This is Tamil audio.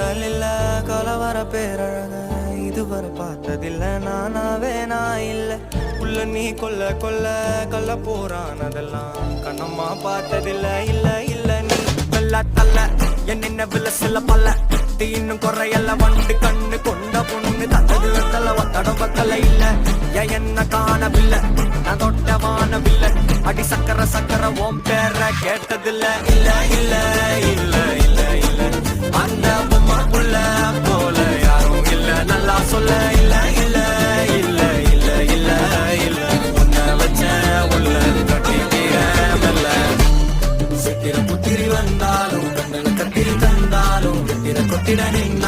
இல்ல கலவர பேரழக இதுவரை பார்த்ததில்ல நானாவே நான் இல்ல உள்ள நீ கொல்ல கொல்ல கல்ல போறான் அதெல்லாம் கண்ணம்மா பார்த்ததில்ல இல்ல இல்ல நீ வெள்ள தள்ள என்ன வில சில பல்ல இன்னும் குறையல்ல வண்டு கண்ணு கொண்ட பொண்ணு தந்தது வெத்தல ஒத்தடம் பத்தல இல்ல என்ன காணவில்லை நான் தொட்ட வானவில்லை அடி சக்கர சக்கர ஓம் பேர கேட்டதில்ல இல்ல இல்ல இல்ல இல்ல இல்ல அந்த பொம்மாக்குள்ள போல யாரும் இல்ல நல்லா சொல்ல இல்ல இல்ல இல்ல இல்ல இல்ல இல்ல உன்ன வச்ச உள்ள கட்டிக்கிற மெல்ல சித்திர புத்திரி வந்தாலும் கண்ணன கத்திரி தந்தாலும் கொட்டிட நெஞ்ச